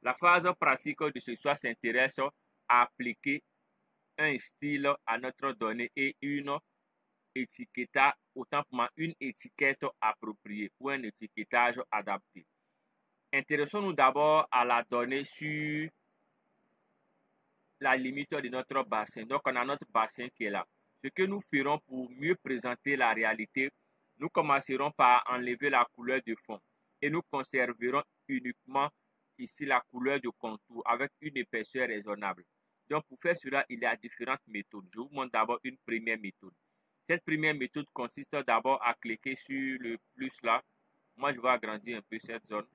La phase pratique de ce soir s'intéresse à appliquer un style à notre donnée et une étiquetage, autant pour moi, une étiquette appropriée ou un étiquetage adapté. Intéressons-nous d'abord à la donnée sur la limite de notre bassin. Donc, on a notre bassin qui est là. Ce que nous ferons pour mieux présenter la réalité, nous commencerons par enlever la couleur de fond et nous conserverons uniquement ici la couleur de contour avec une épaisseur raisonnable. Donc, pour faire cela, il y a différentes méthodes. Je vous montre d'abord une première méthode. Cette première méthode consiste d'abord à cliquer sur le plus là. Moi, je vais agrandir un peu cette zone.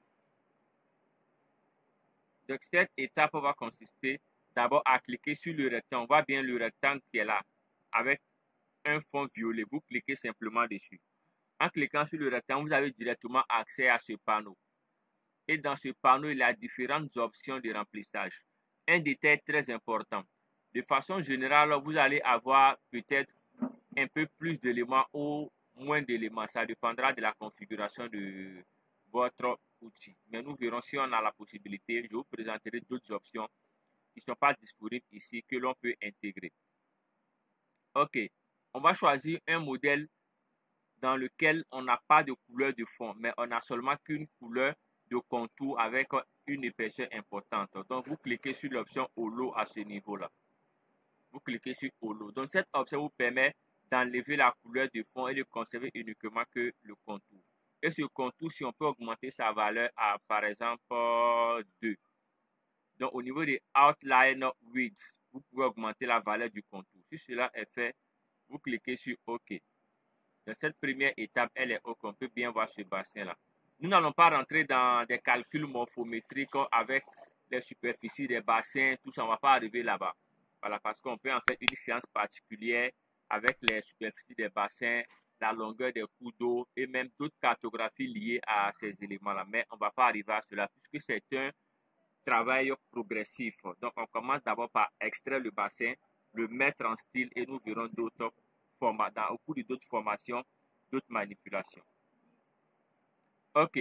Donc, cette étape va consister d'abord à cliquer sur le rectangle. On voit bien le rectangle qui est là avec un fond violet. Vous cliquez simplement dessus. En cliquant sur le rectangle, vous avez directement accès à ce panneau. Et dans ce panneau, il y a différentes options de remplissage. Un détail très important. De façon générale, vous allez avoir peut-être un peu plus d'éléments ou moins d'éléments. Ça dépendra de la configuration de votre outil. Mais nous verrons si on a la possibilité. Je vous présenterai d'autres options qui ne sont pas disponibles ici que l'on peut intégrer. Ok, on va choisir un modèle dans lequel on n'a pas de couleur de fond, mais on n'a seulement qu'une couleur de contour avec une épaisseur importante. Donc, vous cliquez sur l'option Holo à ce niveau-là. Vous cliquez sur Holo. Donc, cette option vous permet d'enlever la couleur de fond et de conserver uniquement que le contour. Et ce contour, si on peut augmenter sa valeur à, par exemple, 2. Donc, au niveau des Outline Width, vous pouvez augmenter la valeur du contour. Si cela est fait, vous cliquez sur OK. Dans cette première étape, elle est OK. On peut bien voir ce bassin-là. Nous n'allons pas rentrer dans des calculs morphométriques avec les superficies des bassins, tout ça. On ne va pas arriver là-bas. Voilà, parce qu'on peut en faire une séance particulière avec les superficies des bassins, la longueur des cours d'eau et même d'autres cartographies liées à ces éléments-là. Mais on ne va pas arriver à cela puisque c'est un travail progressif. Donc, on commence d'abord par extraire le bassin, le mettre en style et nous verrons d'autres formats, au cours de d'autres formations, d'autres manipulations. Ok,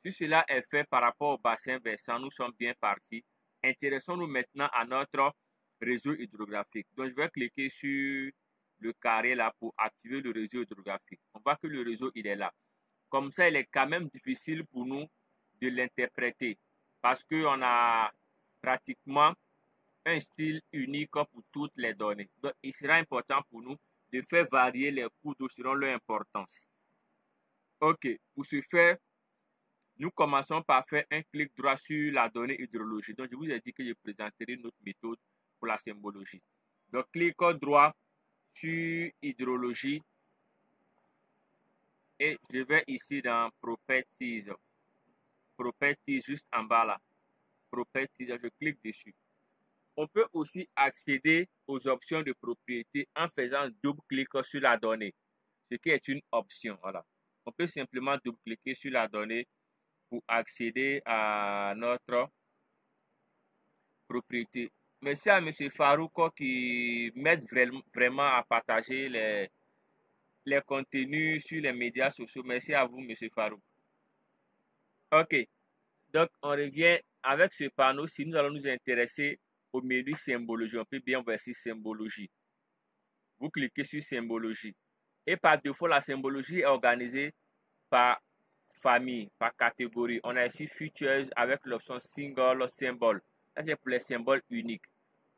si cela est fait par rapport au bassin versant, nous sommes bien partis. Intéressons-nous maintenant à notre réseau hydrographique. Donc, je vais cliquer sur le carré là pour activer le réseau hydrographique. On voit que le réseau, il est là. Comme ça, il est quand même difficile pour nous de l'interpréter parce qu'on a pratiquement un style unique pour toutes les données. Donc, il sera important pour nous de faire varier les cours d'eau selon leur importance. Ok, pour ce faire, nous commençons par faire un clic droit sur la donnée hydrologique. Donc, je vous ai dit que je présenterai une autre méthode pour la symbologie. Donc, clic droit sur hydrologie et je vais ici dans Properties. Properties juste en bas là. Properties, je clique dessus. On peut aussi accéder aux options de propriété en faisant double-clic sur la donnée, ce qui est une option. Voilà. On peut simplement double-cliquer sur la donnée pour accéder à notre propriété. Merci à M. Farouk qui m'aide vraiment à partager les contenus sur les médias sociaux. Merci à vous, M. Farouk. Ok, donc on revient avec ce panneau. Si nous allons nous intéresser au menu symbologie, on peut bien voir ici symbologie. Vous cliquez sur symbologie. Et par défaut, la symbologie est organisée par famille, par catégorie. On a ici features avec l'option single symbol. Ça, c'est pour les symboles uniques.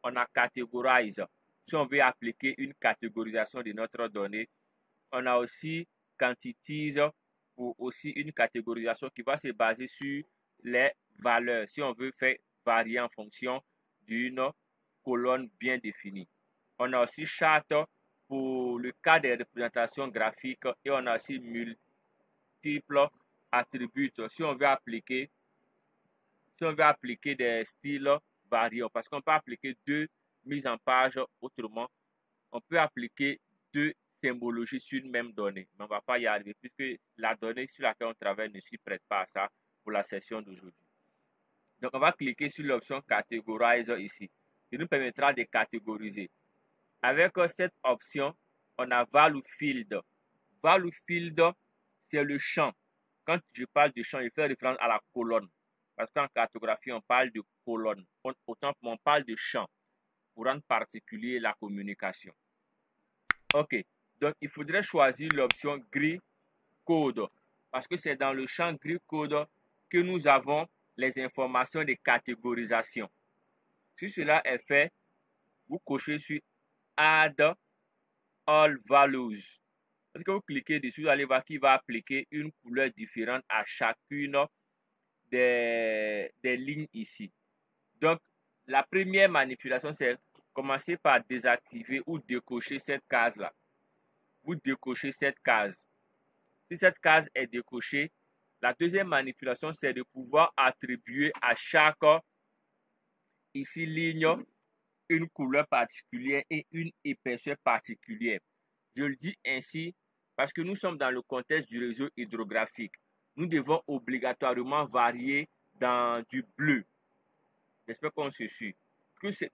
On a categorize. Si on veut appliquer une catégorisation de notre donnée. On a aussi quantities pour aussi une catégorisation qui va se baser sur les valeurs. Si on veut faire varier en fonction d'une colonne bien définie. On a aussi chart pour le cas des représentations graphiques et on a aussi multiples attributs si on veut appliquer des styles variants parce qu'on peut appliquer deux mises en page autrement. On peut appliquer deux symbologies sur une même donnée, mais on ne va pas y arriver puisque la donnée sur laquelle on travaille ne s'y prête pas à ça pour la session d'aujourd'hui. Donc, on va cliquer sur l'option Categorize ici, qui nous permettra de catégoriser. Avec cette option, on a Value Field. Value Field, c'est le champ. Quand je parle de champ, je fais référence à la colonne. Parce qu'en cartographie, on parle de colonnes. Autant on parle de champs pour rendre particulier la communication. OK. Donc, il faudrait choisir l'option gris code. Parce que c'est dans le champ gris code que nous avons les informations de catégorisation. Si cela est fait, vous cochez sur Add All Values. Parce que vous cliquez dessus, vous allez voir qu'il va appliquer une couleur différente à chacune des lignes ici. Donc, la première manipulation, c'est commencer par désactiver ou décocher cette case-là. Vous décochez cette case. Si cette case est décochée, la deuxième manipulation, c'est de pouvoir attribuer à chaque ici ligne une couleur particulière et une épaisseur particulière. Je le dis ainsi parce que nous sommes dans le contexte du réseau hydrographique. Nous devons obligatoirement varier dans du bleu. J'espère qu'on se suit.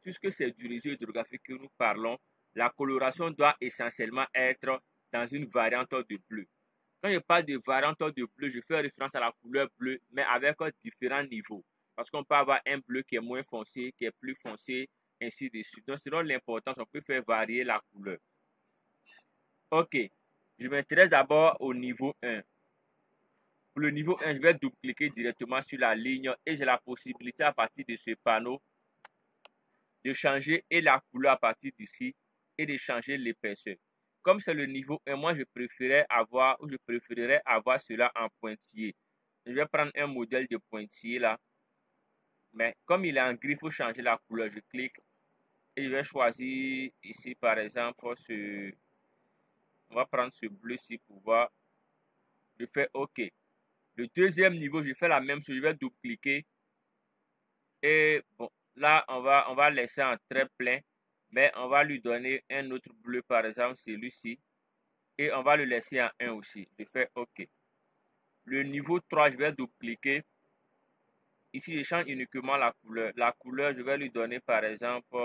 Puisque c'est du réseau hydrographique que nous parlons, la coloration doit essentiellement être dans une variante de bleu. Quand je parle de variante de bleu, je fais référence à la couleur bleue, mais avec différents niveaux. Parce qu'on peut avoir un bleu qui est moins foncé, qui est plus foncé, ainsi de suite. Donc, selon l'importance, on peut faire varier la couleur. OK. Je m'intéresse d'abord au niveau 1. Pour le niveau 1, je vais double-cliquer directement sur la ligne et j'ai la possibilité à partir de ce panneau de changer et la couleur à partir d'ici et de changer l'épaisseur. Comme c'est le niveau 1, moi je préférerais avoir cela en pointillé. Je vais prendre un modèle de pointillé là. Mais comme il est en gris, il faut changer la couleur. Je clique et je vais choisir ici par exemple on va prendre ce bleu-ci pour voir. Je fais OK. Le deuxième niveau, je fais la même chose. Je vais double-cliquer. Et bon, là, on va laisser en trait plein. Mais on va lui donner un autre bleu, par exemple, celui-ci. Et on va le laisser en 1 aussi. Je fais OK. Le niveau 3, je vais double-cliquer. Ici, je change uniquement la couleur. La couleur, je vais lui donner, par exemple,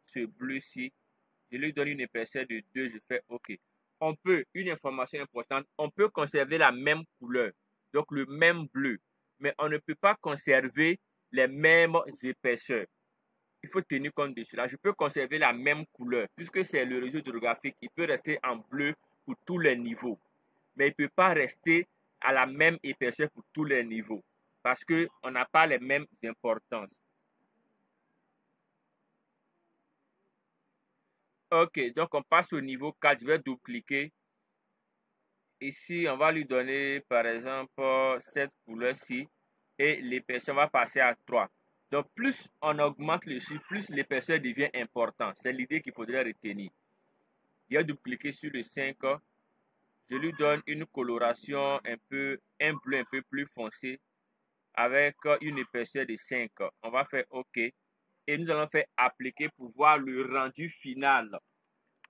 ce bleu-ci. Je lui donne une épaisseur de 2. Je fais OK. On peut, une information importante, on peut conserver la même couleur. Donc, le même bleu. Mais on ne peut pas conserver les mêmes épaisseurs. Il faut tenir compte de cela. Je peux conserver la même couleur. Puisque c'est le réseau hydrographique, il peut rester en bleu pour tous les niveaux. Mais il ne peut pas rester à la même épaisseur pour tous les niveaux. Parce qu'on n'a pas les mêmes importances. OK, donc on passe au niveau 4. Je vais double-cliquer. Ici, on va lui donner, par exemple, cette couleur-ci. Et l'épaisseur va passer à 3. Donc, plus on augmente le chiffre, plus l'épaisseur devient important. C'est l'idée qu'il faudrait retenir. Je vais double-cliquer sur le 5. Je lui donne une coloration un bleu un peu plus foncé avec une épaisseur de 5. On va faire OK. Et nous allons faire appliquer pour voir le rendu final.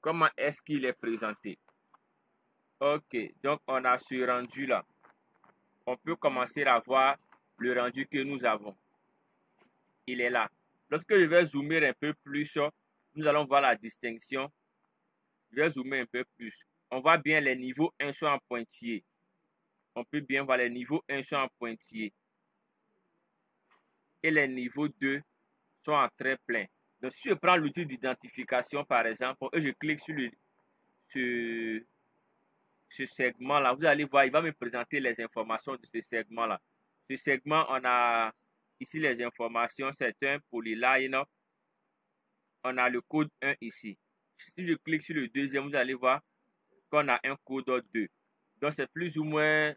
Comment est-ce qu'il est présenté? OK. Donc, on a ce rendu-là. On peut commencer à voir le rendu que nous avons. Il est là. Lorsque je vais zoomer un peu plus, nous allons voir la distinction. Je vais zoomer un peu plus. On voit bien les niveaux 1 sont en pointillé. On peut bien voir les niveaux 1 sont en pointillé. Et les niveaux 2 sont en trait plein. Donc, si je prends l'outil d'identification, par exemple, et je clique sur ce segment-là, vous allez voir, il va me présenter les informations de ce segment-là. Ce segment, on a ici les informations, c'est un polyline. On a le code 1 ici. Si je clique sur le deuxième, vous allez voir qu'on a un code 2. Donc, c'est plus ou moins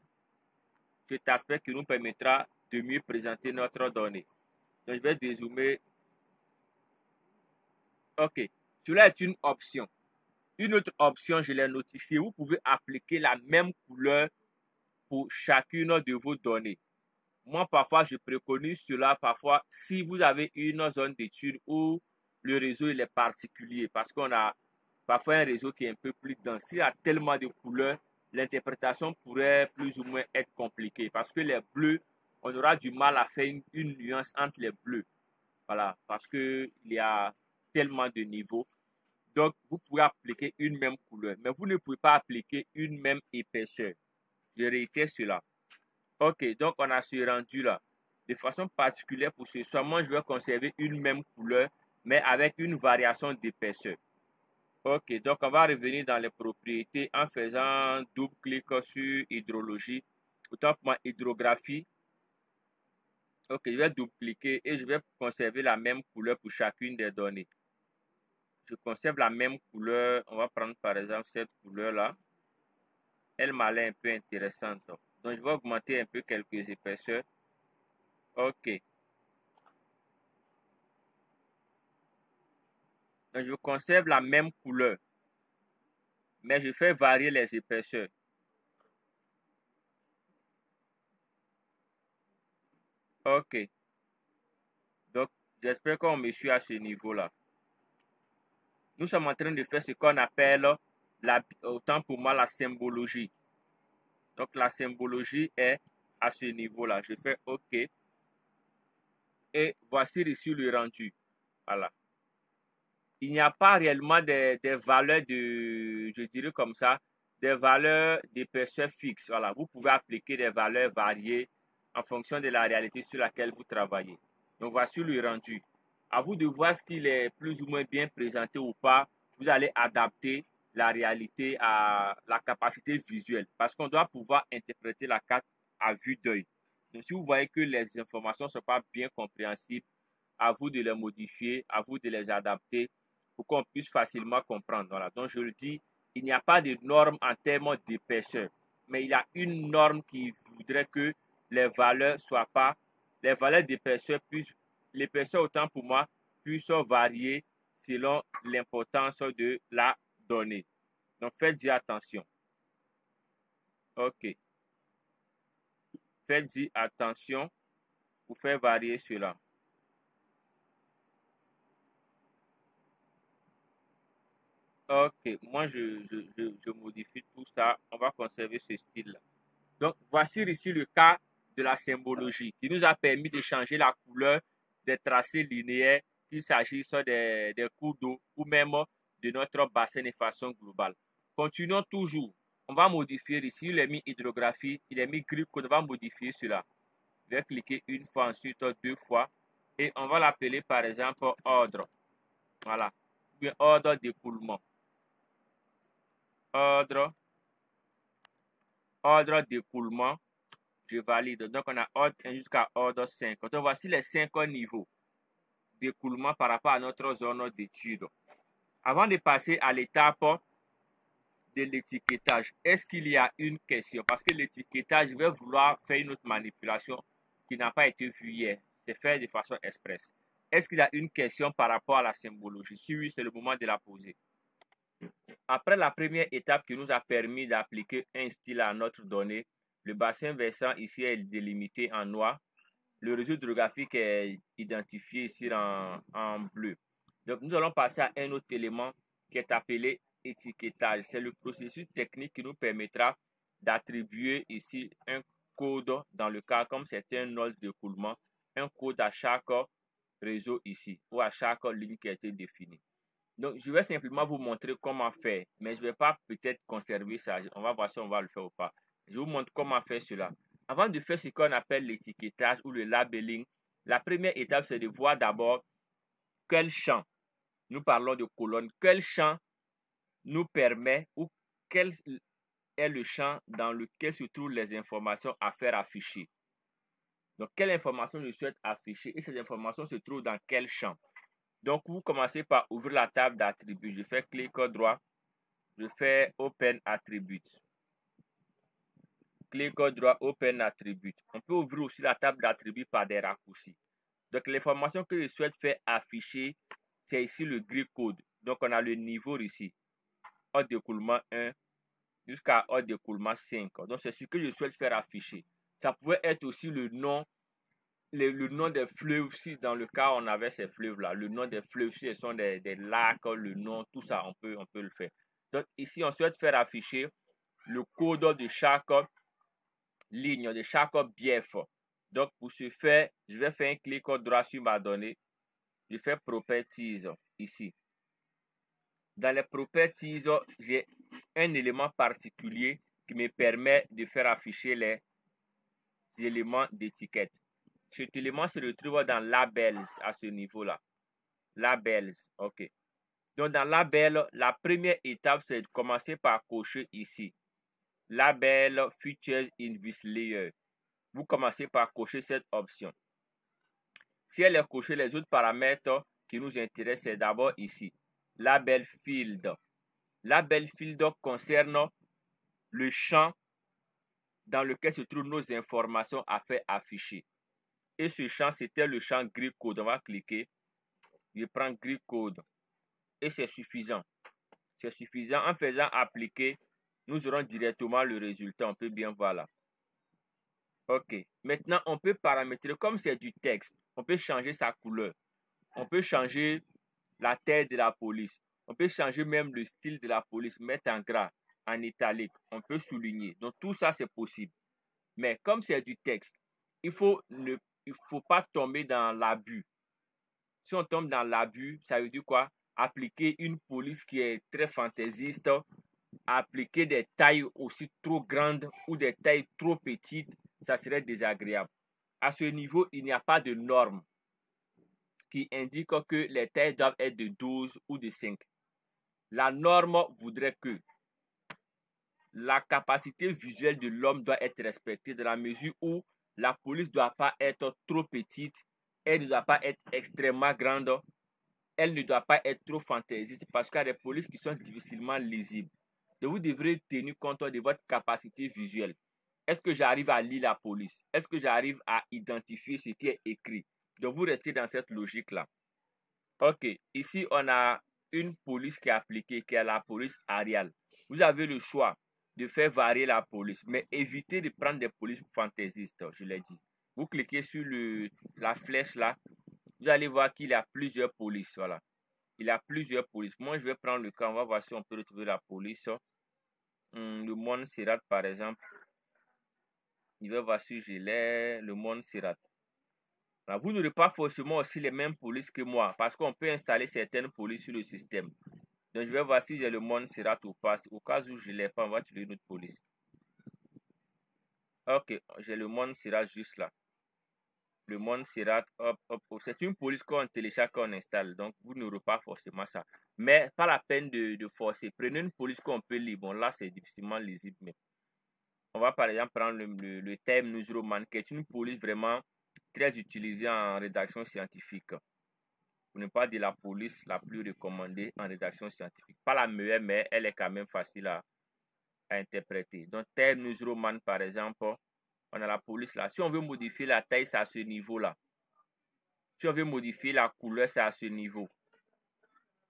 cet aspect qui nous permettra de mieux présenter notre donnée. Donc, je vais dézoomer. OK. Cela est une option. Une autre option, je l'ai notifiée. Vous pouvez appliquer la même couleur pour chacune de vos données. Moi, parfois, je préconise cela. Parfois, si vous avez une zone d'étude où le réseau il est particulier, parce qu'on a parfois un réseau qui est un peu plus dense. S'il y a tellement de couleurs, l'interprétation pourrait plus ou moins être compliquée. Parce que les bleus, on aura du mal à faire une nuance entre les bleus. Voilà, parce qu'il y a tellement de niveaux. Donc, vous pouvez appliquer une même couleur, mais vous ne pouvez pas appliquer une même épaisseur. Je réitère cela. OK, donc on a ce rendu-là. de façon particulière pour ce soir, moi je vais conserver une même couleur, mais avec une variation d'épaisseur. Ok, donc on va revenir dans les propriétés en faisant double clic sur hydrologie. Autant pour moi, hydrographie. Ok, je vais double-cliquer et je vais conserver la même couleur pour chacune des données. Je conserve la même couleur. On va prendre par exemple cette couleur-là. Elle m'a l'air un peu intéressante. Donc, je vais augmenter un peu quelques épaisseurs. Ok. Donc, je conserve la même couleur. Mais je fais varier les épaisseurs. Ok. Donc, j'espère qu'on me suit à ce niveau-là. Nous sommes en train de faire ce qu'on appelle, autant pour moi, la symbologie. Donc, la symbologie est à ce niveau-là. Je fais OK. Et voici ici le rendu. Voilà. Il n'y a pas réellement des valeurs de, je dirais comme ça, des valeurs d'épaisseur fixes. Voilà. Vous pouvez appliquer des valeurs variées en fonction de la réalité sur laquelle vous travaillez. Donc, voici le rendu. À vous de voir ce qu'il est plus ou moins bien présenté ou pas. Vous allez adapter la réalité à la capacité visuelle parce qu'on doit pouvoir interpréter la carte à vue d'œil. Donc, si vous voyez que les informations ne sont pas bien compréhensibles, à vous de les modifier, à vous de les adapter pour qu'on puisse facilement comprendre. Voilà. Donc, je le dis, il n'y a pas de norme en termes d'épaisseur, mais il y a une norme qui voudrait que les valeurs soient pas, les valeurs d'épaisseur puissent, l'épaisseur autant pour moi, puisse varier selon l'importance de la donnée. Donc, faites-y attention. OK. Faites-y attention pour faire varier cela. Ok, moi je modifie tout ça. On va conserver ce style-là. Donc, voici ici le cas de la symbologie qui nous a permis de changer la couleur des tracés linéaires, qu'il s'agisse des cours d'eau ou même de notre bassin de façon globale. Continuons toujours. On va modifier ici, il est mis hydrographie, il est mis gris code, on va modifier cela. Je vais cliquer une fois, ensuite deux fois et on va l'appeler par exemple ordre. Voilà, ou bien ordre d'écoulement. Ordre d'écoulement, je valide. Donc, on a ordre 1 jusqu'à ordre 5. Donc, voici les 5 niveaux d'écoulement par rapport à notre zone d'étude. Avant de passer à l'étape de l'étiquetage, est-ce qu'il y a une question? Parce que l'étiquetage, je vais vouloir faire une autre manipulation qui n'a pas été vue hier. C'est fait de façon express. Est-ce qu'il y a une question par rapport à la symbologie? Si oui, c'est le moment de la poser. Après la première étape qui nous a permis d'appliquer un style à notre donnée, le bassin versant ici est délimité en noir. Le réseau hydrographique est identifié ici en bleu. Donc, nous allons passer à un autre élément qui est appelé étiquetage. C'est le processus technique qui nous permettra d'attribuer ici un code dans le cas comme c'est un node d'écoulement, un code à chaque réseau ici ou à chaque ligne qui a été définie. Donc, je vais simplement vous montrer comment faire, mais je ne vais pas peut-être conserver ça. On va voir si on va le faire ou pas. Je vous montre comment faire cela. Avant de faire ce qu'on appelle l'étiquetage ou le labeling, la première étape, c'est de voir d'abord quel champ, nous parlons de colonne, quel champ nous permet ou quel est le champ dans lequel se trouvent les informations à faire afficher. Donc, quelle information je souhaite afficher et ces informations se trouvent dans quel champ. Donc, vous commencez par ouvrir la table d'attributs. Je fais clic droit. Je fais Open Attributes. Clic droit, Open Attributes. On peut ouvrir aussi la table d'attributs par des raccourcis. Donc, l'information que je souhaite faire afficher, c'est ici le gris code. Donc, on a le niveau ici. Ordre d'écoulement 1 jusqu'à ordre d'écoulement 5. Donc, c'est ce que je souhaite faire afficher. Ça pourrait être aussi le nom. Le nom des fleuves, si dans le cas on avait ces fleuves-là, le nom des fleuves, si ce sont des lacs, le nom, tout ça, on peut le faire. Donc ici, on souhaite faire afficher le code de chaque ligne, de chaque bief. Donc pour ce faire, je vais faire un clic droit sur ma donnée. Je fais Properties ici. Dans les Properties, j'ai un élément particulier qui me permet de faire afficher les éléments d'étiquette. cet élément se retrouve dans labels à ce niveau-là. Labels, ok. Donc, dans label, la première étape, c'est de commencer par cocher ici. Label Features in this layer. Vous commencez par cocher cette option. Si elle est cochée, les autres paramètres qui nous intéressent, c'est d'abord ici. Label Field. Label Field concerne le champ dans lequel se trouvent nos informations à faire afficher. Et ce champ, c'était le champ Greek Code. On va cliquer. Je prends Greek Code. Et c'est suffisant. C'est suffisant. En faisant appliquer, nous aurons directement le résultat. On peut bien voir là. OK. Maintenant, on peut paramétrer, comme c'est du texte, on peut changer sa couleur. On peut changer la taille de la police. On peut changer même le style de la police, mettre en gras, en italique. On peut souligner. Donc, tout ça, c'est possible. Mais comme c'est du texte, il faut pas tomber dans l'abus. Si on tombe dans l'abus, ça veut dire quoi? Appliquer une police qui est très fantaisiste, appliquer des tailles aussi trop grandes ou des tailles trop petites, ça serait désagréable. À ce niveau, il n'y a pas de norme qui indique que les tailles doivent être de 12 ou de 5. La norme voudrait que la capacité visuelle de l'homme doit être respectée dans la mesure où la police ne doit pas être trop petite, elle ne doit pas être extrêmement grande, elle ne doit pas être trop fantaisiste parce qu'il y a des polices qui sont difficilement lisibles. Donc vous devrez tenir compte de votre capacité visuelle. Est-ce que j'arrive à lire la police? Est-ce que j'arrive à identifier ce qui est écrit? Donc vous restez dans cette logique-là. Ok, ici on a une police qui est appliquée, qui est la police Arial. Vous avez le choix de faire varier la police, mais évitez de prendre des polices fantaisistes, je l'ai dit. Vous cliquez sur la flèche là, vous allez voir qu'il y a plusieurs polices, voilà. Il y a plusieurs polices. Moi, je vais prendre le cas, on va voir si on peut retrouver la police. Le Montserrat, par exemple. Je vais voir si je l'ai, le Montserrat. Alors, vous n'aurez pas forcément aussi les mêmes polices que moi, parce qu'on peut installer certaines polices sur le système. Donc, je vais voir si j'ai le Montserrat ou pas. Au cas où je ne l'ai pas, on va trouver une autre police. Ok, j'ai le Montserrat juste là. Le Montserrat, hop, hop, hop. C'est une police qu'on télécharge, qu'on installe. Donc, vous n'aurez pas forcément ça. Mais pas la peine de forcer. Prenez une police qu'on peut lire. Bon, là, c'est difficilement lisible. Mais on va par exemple prendre le thème Newsroman, qui est une police vraiment très utilisée en rédaction scientifique. Pour ne pas dire la police la plus recommandée en rédaction scientifique. Pas la meilleure, mais elle est quand même facile à interpréter. Donc, thème Newsroman, par exemple, on a la police là. Si on veut modifier la taille, c'est à ce niveau-là. Si on veut modifier la couleur, c'est à ce niveau.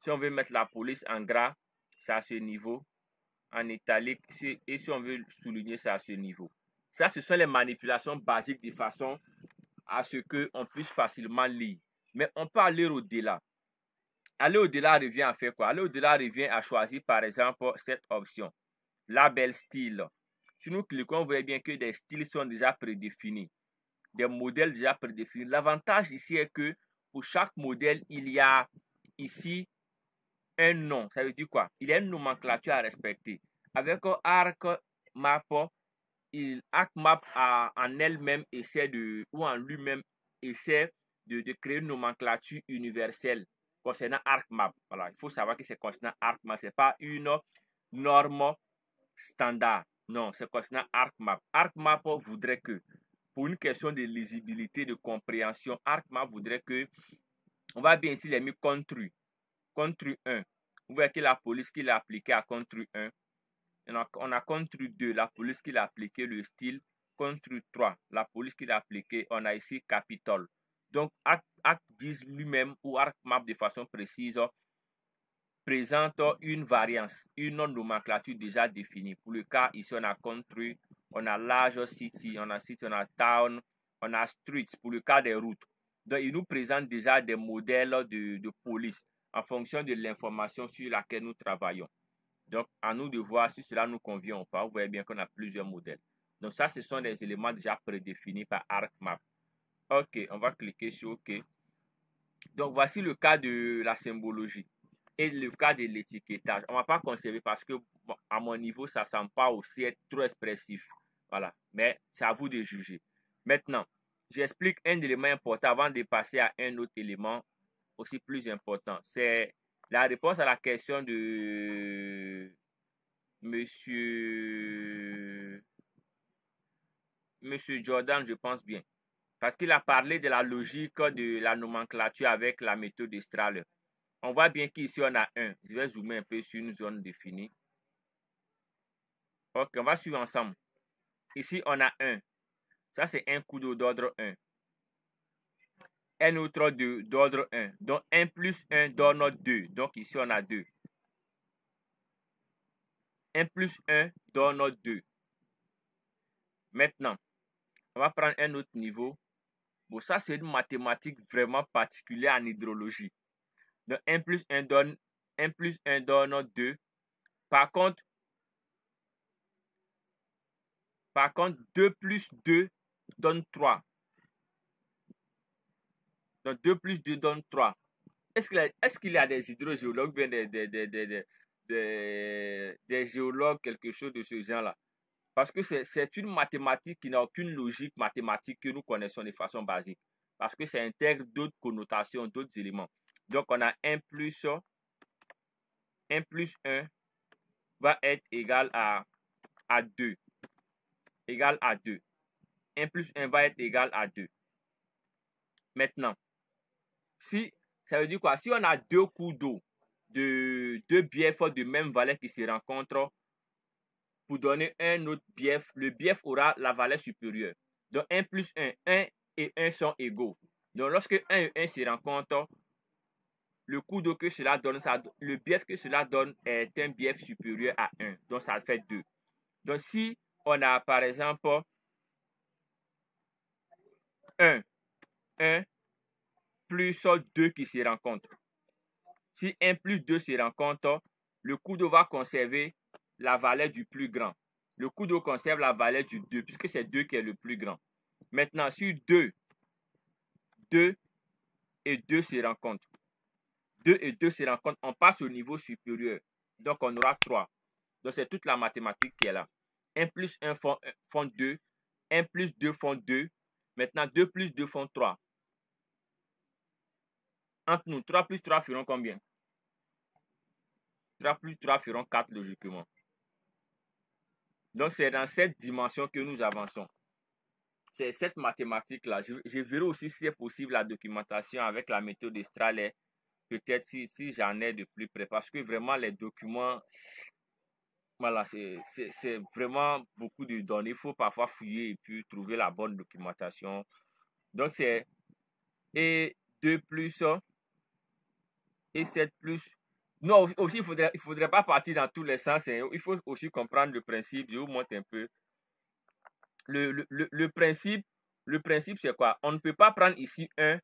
Si on veut mettre la police en gras, c'est à ce niveau. En italique, et si on veut souligner, c'est à ce niveau. Ça, ce sont les manipulations basiques de façon à ce qu'on puisse facilement lire. Mais on peut aller au-delà. Aller au-delà revient à faire quoi? Aller au-delà revient à choisir, par exemple, cette option. Label style. Si nous cliquons, vous voyez bien que des styles sont déjà prédéfinis. Des modèles déjà prédéfinis. L'avantage ici est que pour chaque modèle, il y a ici un nom. Ça veut dire quoi? Il y a une nomenclature à respecter. Avec ArcMap, ArcMap en elle-même essaie de, ou en lui-même essaie de créer une nomenclature universelle concernant ArcMap. Voilà, il faut savoir que c'est concernant ArcMap. Ce n'est pas une norme standard. Non, c'est concernant ArcMap. ArcMap voudrait que, pour une question de lisibilité, de compréhension, ArcMap voudrait que, on va bien ici les mis contre 1. Vous voyez que la police qui l'a appliqué à contre 1. On a contre 2, la police qui l'a appliqué le style. Contre 3, la police qui l'a appliqué, on a ici Capitole. Donc, Arc 10 lui-même ou ArcMap de façon précise présente une variance, une nomenclature déjà définie. Pour le cas, ici, on a country, on a large city, on a town, on a streets pour le cas des routes. Donc, il nous présente déjà des modèles de police en fonction de l'information sur laquelle nous travaillons. Donc, à nous de voir si cela nous convient ou pas. Vous voyez bien qu'on a plusieurs modèles. Donc, ça, ce sont des éléments déjà prédéfinis par ArcMap. OK, on va cliquer sur OK. Donc, voici le cas de la symbologie et le cas de l'étiquetage. On ne va pas conserver parce que, bon, à mon niveau, ça ne semble pas aussi être trop expressif. Voilà, mais c'est à vous de juger. Maintenant, j'explique un élément important avant de passer à un autre élément aussi plus important. C'est la réponse à la question de Monsieur Jordan, je pense bien. Parce qu'il a parlé de la logique de la nomenclature avec la méthode de Strahler. On voit bien qu'ici, on a 1. Je vais zoomer un peu sur une zone définie. Ok, on va suivre ensemble. Ici, on a 1. Ça, c'est un coup d'eau d'ordre 1. Un autre d'ordre 1. Donc, 1 plus 1 donne 2. Donc, ici, on a 2. 1 plus 1 donne 2. Maintenant, on va prendre un autre niveau. Bon, ça, c'est une mathématique vraiment particulière en hydrologie. Donc, 1 plus 1 donne 2. Par contre, 2 plus 2 donne 3. Donc, 2 plus 2 donne 3. Est-ce qu'il y a des hydrogéologues, bien des géologues, quelque chose de ce genre-là? Parce que c'est une mathématique qui n'a aucune logique mathématique que nous connaissons de façon basique. Parce que ça intègre d'autres connotations, d'autres éléments. Donc, on a 1 plus 1 va être égal à 2. Égal à 2. 1 plus 1 va être égal à 2. Maintenant, ça veut dire quoi? Si on a deux coups d'eau de deux biefs de même valeur qui se rencontrent pour donner un autre bief, le bief aura la valeur supérieure. Donc 1 plus 1, 1 et 1 sont égaux. Donc lorsque 1 et 1 se rencontrent, le coup d'eau que cela donne, le bief que cela donne est un bief supérieur à 1. Donc ça fait 2. Donc si on a par exemple 1 plus 2 qui se rencontrent. Si 1 plus 2 se rencontrent, le coup d'eau va conserver la valeur du plus grand. Le coup d'eau conserve la valeur du 2, puisque c'est 2 qui est le plus grand. Maintenant, sur 2 et 2 se rencontrent. 2 et 2 se rencontrent, on passe au niveau supérieur. Donc, on aura 3. Donc, c'est toute la mathématique qui est là. 1 plus 1 font 2. 1 plus 2 font 2. Maintenant, 2 plus 2 font 3. Entre nous, 3 plus 3 feront combien? 3 plus 3 feront 4 logiquement. Donc, c'est dans cette dimension que nous avançons. C'est cette mathématique-là. Je verrai aussi si c'est possible la documentation avec la méthode de Strahler. Peut-être si j'en ai de plus près. Parce que vraiment, les documents, voilà, c'est vraiment beaucoup de données. Il faut parfois fouiller et puis trouver la bonne documentation. Donc, c'est E2 plus E7 plus. Non, aussi, il faudrait pas partir dans tous les sens. Hein. Il faut aussi comprendre le principe. Je vous montre un peu. Le principe, c'est quoi? On ne peut pas prendre ici 1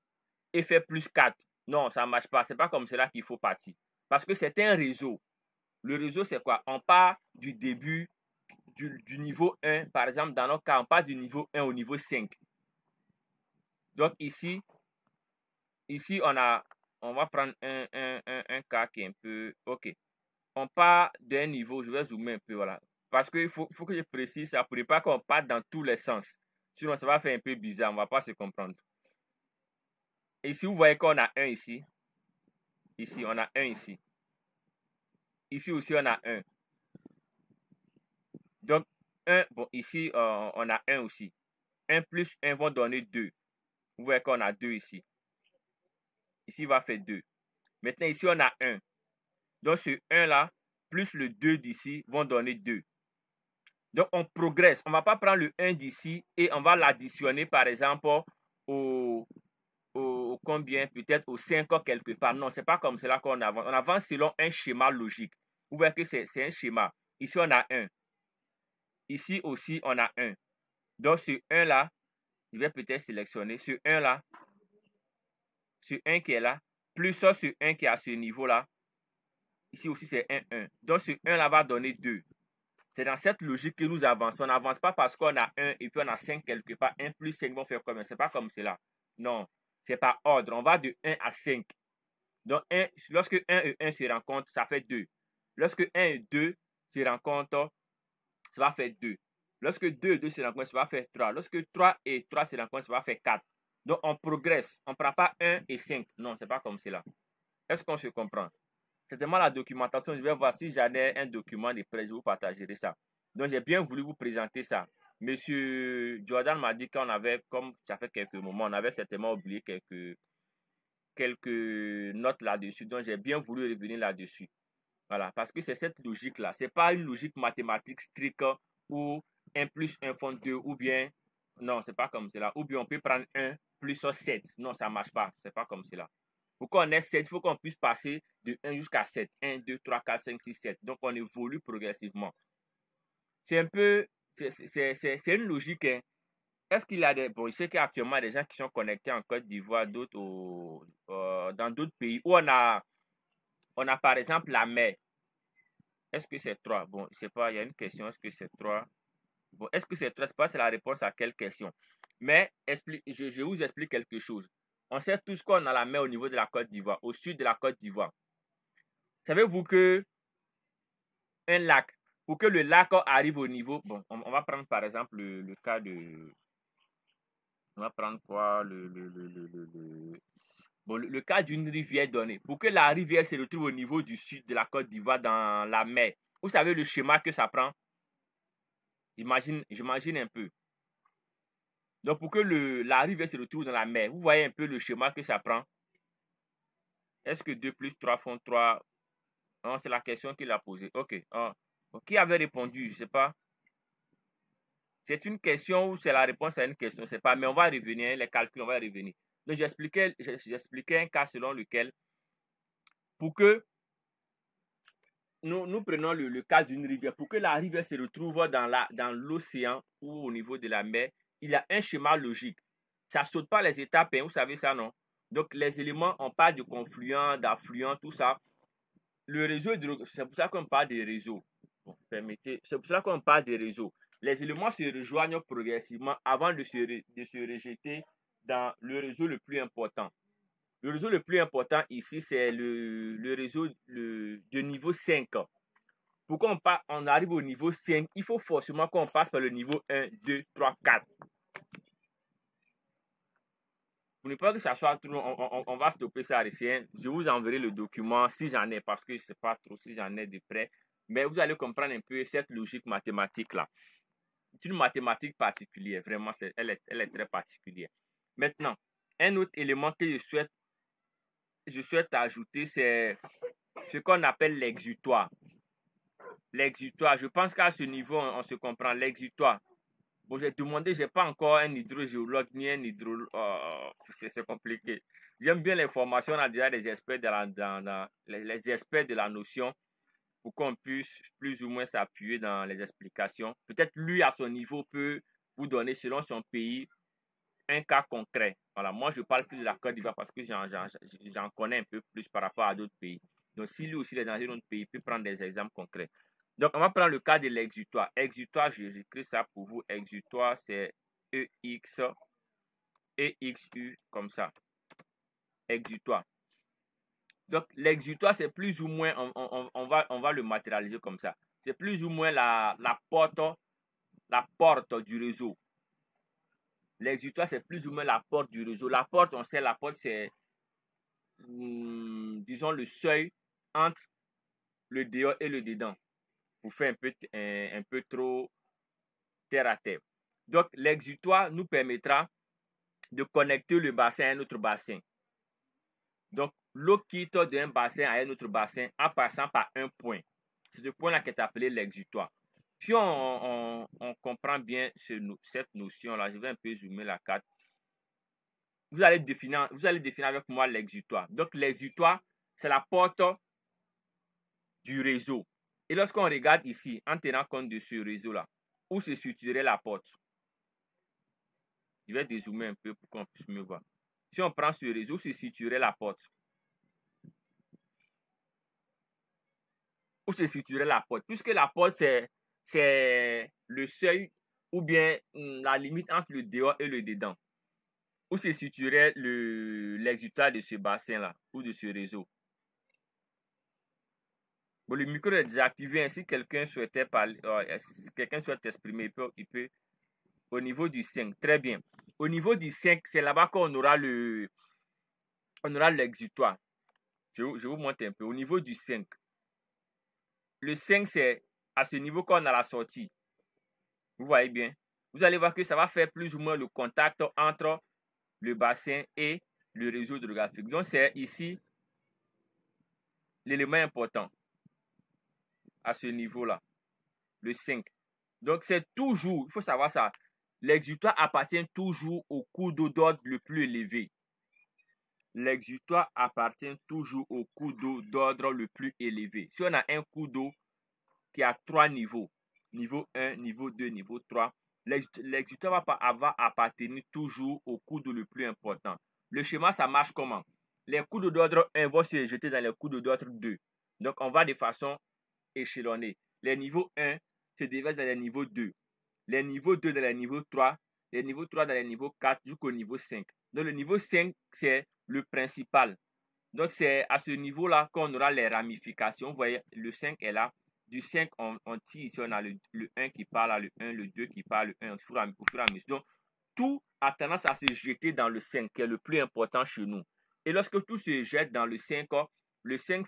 et faire plus 4. Non, ça ne marche pas. Ce n'est pas comme cela qu'il faut partir. Parce que c'est un réseau. Le réseau, c'est quoi? On part du début du niveau 1. Par exemple, dans notre cas, on passe du niveau 1 au niveau 5. Donc ici on va prendre un cas qui est un peu... OK. On part d'un niveau, je vais zoomer un peu, voilà. Parce qu'il faut que je précise ça pour ne pas qu'on parte dans tous les sens. Sinon, ça va faire un peu bizarre, on ne va pas se comprendre. Ici, vous voyez qu'on a 1 ici. Ici, on a 1 ici. Ici aussi, on a 1. Donc, 1, bon, ici, on a 1 aussi. 1 plus 1 vont donner 2. Vous voyez qu'on a 2 ici. Ici, il va faire 2. Maintenant, ici, on a 1. Donc, ce 1-là, plus le 2 d'ici, vont donner 2. Donc, on progresse. On ne va pas prendre le 1 d'ici et on va l'additionner, par exemple, au combien, peut-être au 5 quelque part. Non, ce n'est pas comme cela qu'on avance. On avance selon un schéma logique. Vous voyez que c'est un schéma. Ici, on a 1. Ici aussi, on a 1. Donc, ce 1-là, je vais peut-être sélectionner ce 1-là, ce 1 qui est là, plus ça, ce 1 qui est à ce niveau-là. Ici aussi, c'est 1, 1. Donc, ce 1-là va donner 2. C'est dans cette logique que nous avançons. On n'avance pas parce qu'on a 1 et puis on a 5 quelque part. 1 plus 5 vont faire combien? Ce n'est pas comme cela. Non, c'est par ordre. On va de 1 à 5. Donc, lorsque 1 et 1 se rencontrent, ça fait 2. Lorsque 1 et 2 se rencontrent, ça va faire 2. Lorsque 2 et 2 se rencontrent, ça va faire 3. Lorsque 3 et 3 se rencontrent, ça va faire 4. Donc, on progresse. On ne prend pas 1 et 5. Non, ce n'est pas comme cela. Est-ce qu'on se comprend? Certainement, la documentation, je vais voir si j'en ai un document de presse, je vous partagerai ça. Donc, j'ai bien voulu vous présenter ça. Monsieur Jordan m'a dit qu'on avait, comme ça fait quelques moments, on avait certainement oublié quelques notes là-dessus. Donc, j'ai bien voulu revenir là-dessus. Voilà, parce que c'est cette logique-là. Ce n'est pas une logique mathématique stricte où 1 plus 1 font 2 ou bien, non, ce n'est pas comme cela. Ou bien on peut prendre 1 plus 7. Non, ça ne marche pas. Ce n'est pas comme cela. Pour qu'on ait 7, il faut qu'on puisse passer de 1 jusqu'à 7. 1, 2, 3, 4, 5, 6, 7. Donc, on évolue progressivement. C'est un peu, c'est une logique. Hein. Est-ce qu'il y a des, bon, je sais qu'actuellement, des gens qui sont connectés en Côte d'Ivoire, d'autres dans d'autres pays où on a par exemple la mer. Est-ce que c'est 3? Bon, je ne sais pas, il y a une question, est-ce que c'est 3? Bon, est-ce que c'est 3? Je ne sais pas si c'est la réponse à quelle question. Mais je vous explique quelque chose. On sait tous qu'on a la mer au niveau de la Côte d'Ivoire, au sud de la Côte d'Ivoire. Savez-vous que un lac, pour que le lac arrive au niveau, bon, on va prendre par exemple le cas de, on va prendre quoi, bon, le cas d'une rivière donnée. Pour que la rivière se retrouve au niveau du sud de la Côte d'Ivoire dans la mer, vous savez le schéma que ça prend? J'imagine un peu. Donc, pour que la rivière se retrouve dans la mer, vous voyez un peu le schéma que ça prend? Est-ce que 2 plus 3 font 3? Non, c'est la question qu'il a posée. OK. Qui avait répondu? Je ne sais pas. C'est une question ou c'est la réponse à une question? Je ne sais pas. Mais on va revenir. Les calculs, on va revenir. Donc, j'expliquais un cas selon lequel, pour que nous prenons le cas d'une rivière, pour que la rivière se retrouve dans l'océan ou au niveau de la mer, il y a un schéma logique. Ça ne saute pas les étapes, hein, vous savez ça, non? Donc, les éléments, on parle de confluent, d'affluent, tout ça. Le réseau, c'est pour ça qu'on parle des réseaux. Bon, permettez, c'est pour ça qu'on parle des réseaux. Les éléments se rejoignent progressivement avant de se rejeter dans le réseau le plus important. Le réseau le plus important ici, c'est le réseau de niveau 5. Pour qu'on on arrive au niveau 5, il faut forcément qu'on passe par le niveau 1, 2, 3, 4. Pour ne pas que ça soit trop, on va stopper ça ici. Je vous enverrai le document si j'en ai, parce que je ne sais pas trop si j'en ai de près. Mais vous allez comprendre un peu cette logique mathématique-là. C'est une mathématique particulière, vraiment, elle est très particulière. Maintenant, un autre élément que je souhaite ajouter, c'est ce qu'on appelle l'exutoire. L'exutoire, je pense qu'à ce niveau, on se comprend. L'exutoire. Bon, j'ai demandé, je n'ai pas encore un hydrogéologue ni un hydrologue. C'est compliqué. J'aime bien les formations, on a déjà des experts les experts de la notion pour qu'on puisse plus ou moins s'appuyer dans les explications. Peut-être lui, à son niveau, peut vous donner, selon son pays, un cas concret. Voilà, moi, je parle plus de la Côte d'Ivoire parce que j'en connais un peu plus par rapport à d'autres pays. Donc, si lui aussi est dans un autre pays, il peut prendre des exemples concrets. Donc, on va prendre le cas de l'exutoire. Exutoire, j'écris ça pour vous. Exutoire, c'est EXU, comme ça. Exutoire. Donc, l'exutoire, c'est plus ou moins, on va le matérialiser comme ça. C'est plus ou moins la porte du réseau. L'exutoire, c'est plus ou moins la porte du réseau. La porte, on sait, la porte, c'est, disons, le seuil entre le dehors et le dedans. Pour faire un peu trop terre à terre. Donc, l'exutoire nous permettra de connecter le bassin à un autre bassin. Donc, l'eau quitte d'un bassin à un autre bassin en passant par un point. C'est ce point-là qui est appelé l'exutoire. Si on comprend bien cette notion-là, je vais un peu zoomer la carte. Vous allez définir avec moi l'exutoire. Donc, l'exutoire, c'est la porte du réseau. Et lorsqu'on regarde ici, en tenant compte de ce réseau-là, où se situerait la porte? Je vais dézoomer un peu pour qu'on puisse mieux voir. Si on prend ce réseau, où se situerait la porte? Où se situerait la porte? Puisque la porte, c'est le seuil ou bien la limite entre le dehors et le dedans. Où se situerait l'exutoire de ce bassin-là ou de ce réseau? Bon, le micro est désactivé. Si quelqu'un souhaitait parler, si quelqu'un souhaite s'exprimer, il peut. Au niveau du 5, très bien. Au niveau du 5, c'est là-bas qu'on aura l'exutoire. Je vous montre un peu. Au niveau du 5, le 5, c'est à ce niveau qu'on a la sortie. Vous voyez bien. Vous allez voir que ça va faire plus ou moins le contact entre le bassin et le réseau hydrographique. Donc, c'est ici l'élément important à ce niveau-là, le 5. Donc, c'est toujours, il faut savoir ça, l'exutoire appartient toujours au cours d'eau d'ordre le plus élevé. L'exutoire appartient toujours au cours d'eau d'ordre le plus élevé. Si on a un cours d'eau qui a 3 niveaux, niveau 1, niveau 2, niveau 3, l'exutoire va appartenir toujours au cours d'eau le plus important. Le schéma, ça marche comment? Les cours d'eau d'ordre 1 vont se jeter dans les cours d'eau d'ordre 2. Donc, on va de façon échelonnée. Les niveaux 1 se déversent dans les niveaux 2. Les niveaux 2 dans les niveaux 3. Les niveaux 3 dans les niveaux 4 jusqu'au niveau 5. Donc, le niveau 5, c'est le principal. Donc, c'est à ce niveau-là qu'on aura les ramifications. Vous voyez, le 5 est là. Du 5, on tire ici, on a le 1 qui part là, le 1, le 2 qui part, le 1 au fur et à mesure. Donc, tout a tendance à se jeter dans le 5, qui est le plus important chez nous. Et lorsque tout se jette dans le 5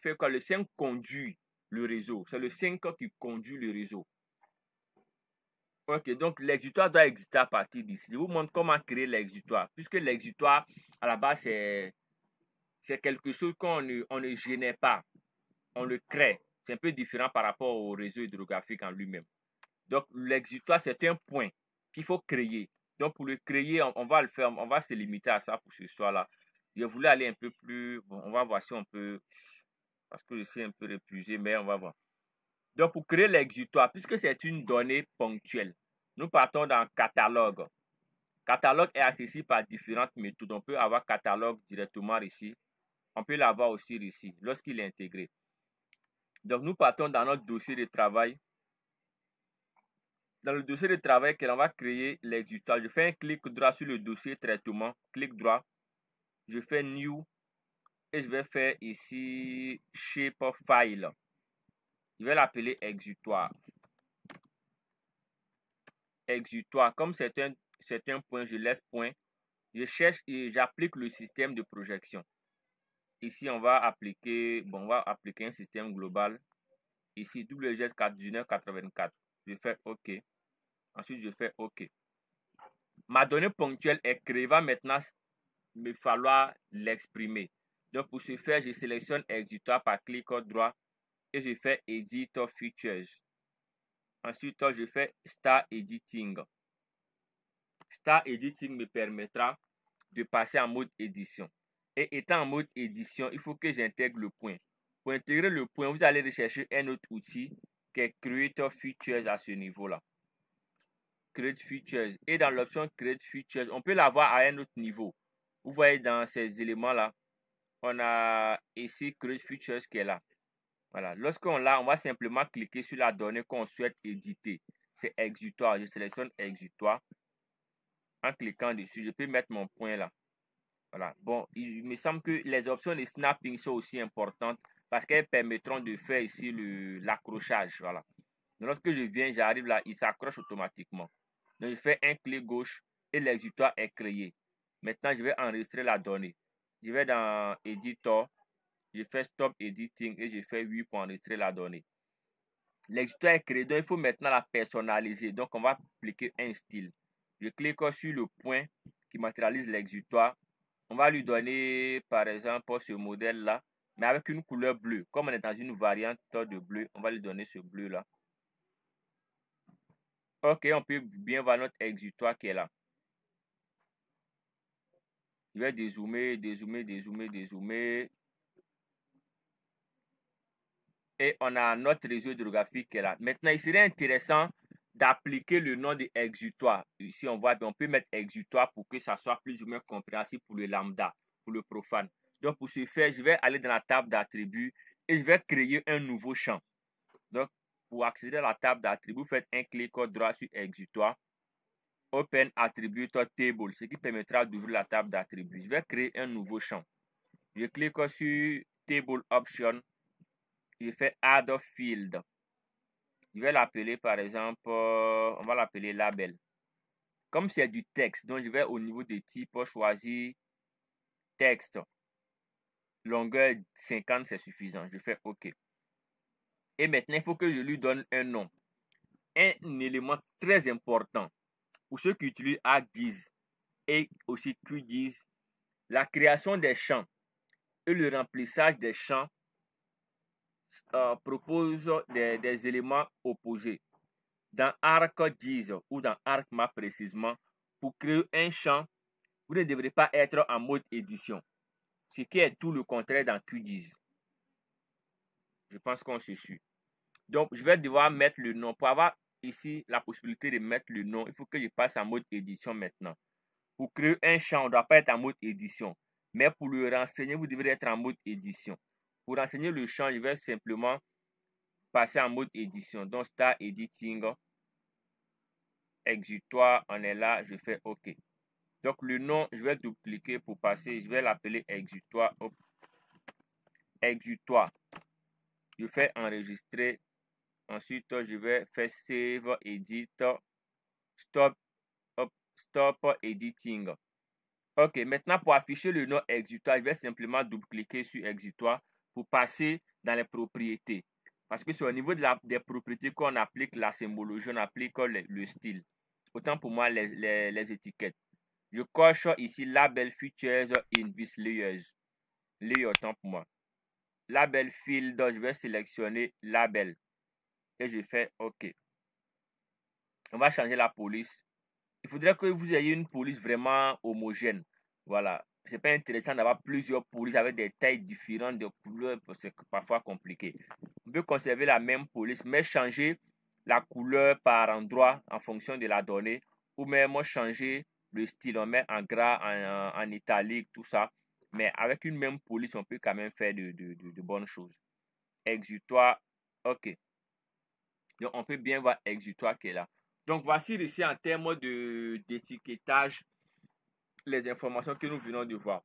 fait quoi? Le 5 conduit le réseau. C'est le 5 qui conduit le réseau. Ok, donc l'exutoire doit exister à partir d'ici. Je vous montre comment créer l'exutoire. Puisque l'exutoire, à la base, c'est quelque chose qu'on ne génère pas. On le crée. C'est un peu différent par rapport au réseau hydrographique en lui-même. Donc, l'exutoire, c'est un point qu'il faut créer. Donc, pour le créer, on va le faire. On va se limiter à ça pour ce soir-là. Je voulais aller un peu plus. Bon, on va voir si on peut. Parce que je suis un peu épuisé, mais on va voir. Donc, pour créer l'exutoire, puisque c'est une donnée ponctuelle, nous partons dans catalogue. Catalogue est accessible par différentes méthodes. On peut avoir catalogue directement ici. On peut l'avoir aussi ici, lorsqu'il est intégré. Donc, nous partons dans notre dossier de travail. Dans le dossier de travail, on va créer l'exutoire. Je fais un clic droit sur le dossier traitement. Clic droit. Je fais New. Et je vais faire ici Shape File. Je vais l'appeler exutoire. Exutoire. Comme c'est un point, je laisse point. Je cherche et j'applique le système de projection. Ici, on va appliquer un système global. Ici, WGS 1984. Je fais OK. Ensuite, je fais OK. Ma donnée ponctuelle est créée. Il va maintenant me falloir l'exprimer. Donc, pour ce faire, je sélectionne exutoire par clic droit et je fais Edit Features. Ensuite, je fais Start Editing. Start Editing me permettra de passer en mode édition. Et étant en mode édition, il faut que j'intègre le point. Pour intégrer le point, vous allez rechercher un autre outil qui est Create Features à ce niveau-là. Create Features. Et dans l'option Create Features, on peut l'avoir à un autre niveau. Vous voyez dans ces éléments-là, on a ici Create Features qui est là. Voilà. Lorsqu'on l'a, on va simplement cliquer sur la donnée qu'on souhaite éditer. C'est exutoire. Je sélectionne exutoire. En cliquant dessus, je peux mettre mon point là. Voilà. Bon, il me semble que les options de snapping sont aussi importantes parce qu'elles permettront de faire ici l'accrochage. Voilà. Donc, lorsque je viens, j'arrive là, il s'accroche automatiquement. Donc, je fais un clic gauche et l'exutoire est créé. Maintenant, je vais enregistrer la donnée. Je vais dans Editor, je fais Stop Editing et je fais 8 pour enregistrer la donnée. L'exutoire est créé, donc il faut maintenant la personnaliser. Donc, on va appliquer un style. Je clique sur le point qui matérialise l'exutoire. On va lui donner, par exemple, ce modèle-là, mais avec une couleur bleue. Comme on est dans une variante de bleu, on va lui donner ce bleu-là. Ok, on peut bien voir notre exutoire qui est là. Je vais dézoomer, dézoomer, dézoomer, dézoomer. Et on a notre réseau hydrographique qui est là. Maintenant, il serait intéressant d'appliquer le nom de exutoire. Ici, on voit, on peut mettre exutoire pour que ça soit plus ou moins compréhensible pour le lambda, pour le profane. Donc, pour ce faire, je vais aller dans la table d'attributs et je vais créer un nouveau champ. Donc, pour accéder à la table d'attributs, faites un clic droit sur exutoire. Open Attribute Table, ce qui permettra d'ouvrir la table d'attributs. Je vais créer un nouveau champ. Je clique sur Table Option. je fais add field. Je vais l'appeler par exemple, on va l'appeler label. Comme c'est du texte, donc je vais au niveau des types choisir texte. Longueur 50, c'est suffisant. Je fais OK. Et maintenant, il faut que je lui donne un nom. Un élément très important pour ceux qui utilisent ArcGIS et aussi QGIS, la création des champs et le remplissage des champs propose des éléments opposés. Dans ArcGIS ou dans ArcMap précisément, pour créer un champ, vous ne devrez pas être en mode édition, ce qui est tout le contraire dans QGIS. Je pense qu'on se suit. Donc, je vais devoir mettre le nom. Pour avoir ici la possibilité de mettre le nom, il faut que je passe en mode édition maintenant. Pour créer un champ, on ne doit pas être en mode édition. Mais pour le renseigner, vous devrez être en mode édition. Pour renseigner le champ, je vais simplement passer en mode édition. Donc, Start Editing, exutoire, on est là, je fais OK. Donc, le nom, je vais dupliquer pour passer, je vais l'appeler exutoire. Hop. Exutoire. Je fais enregistrer. Ensuite, je vais faire Save, Edit, Stop Editing. Ok, maintenant pour afficher le nom exutoire, je vais simplement double-cliquer sur exutoire pour passer dans les propriétés. Parce que c'est au niveau des propriétés qu'on applique la symbologie, on applique le style. Autant pour moi les étiquettes. Je coche ici Label Features in this Layers. Layer autant pour moi. Label Field, je vais sélectionner Label. Et je fais OK. On va changer la police. Il faudrait que vous ayez une police vraiment homogène. Voilà. C'est pas intéressant d'avoir plusieurs polices avec des tailles différentes, de couleurs, c'est parfois compliqué. On peut conserver la même police, mais changer la couleur par endroit en fonction de la donnée, ou même changer le style. On met en gras, en italique, tout ça. Mais avec une même police, on peut quand même faire de bonnes choses. Exutoire, OK. Donc, on peut bien voir exutoire qui est là. Donc, voici ici en termes d'étiquetage les informations que nous venons de voir.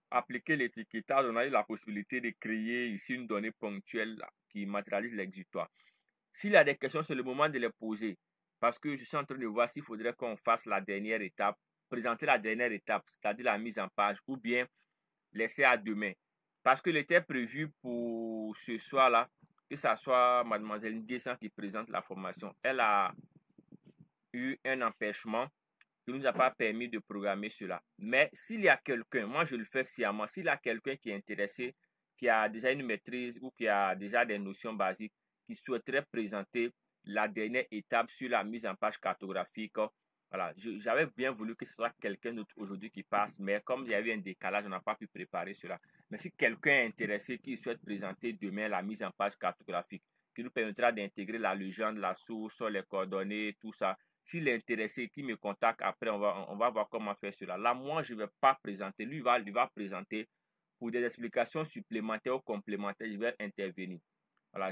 Appliquer l'étiquetage, on a eu la possibilité de créer ici une donnée ponctuelle là, qui matérialise l'exutoire. S'il y a des questions, c'est le moment de les poser. Parce que je suis en train de voir s'il faudrait qu'on fasse la dernière étape, présenter la dernière étape, c'est-à-dire la mise en page, ou bien laisser à demain. Parce que était prévu pour ce soir-là, que ce soit mademoiselle Ndessan qui présente la formation. Elle a eu un empêchement qui ne nous a pas permis de programmer cela. Mais s'il y a quelqu'un, moi je le fais sciemment, s'il y a quelqu'un qui est intéressé, qui a déjà une maîtrise ou qui a déjà des notions basiques, qui souhaiterait présenter la dernière étape sur la mise en page cartographique, voilà, j'avais bien voulu que ce soit quelqu'un d'autre aujourd'hui qui passe, mais comme il y a eu un décalage, on n'a pas pu préparer cela. Mais si quelqu'un est intéressé, qui souhaite présenter demain la mise en page cartographique, qui nous permettra d'intégrer la légende, la source, les coordonnées, tout ça, s'il est intéressé, qui me contacte après, on va voir comment faire cela. Là, moi, je ne vais pas présenter. Lui, il va présenter pour des explications supplémentaires ou complémentaires. Je vais intervenir. Voilà,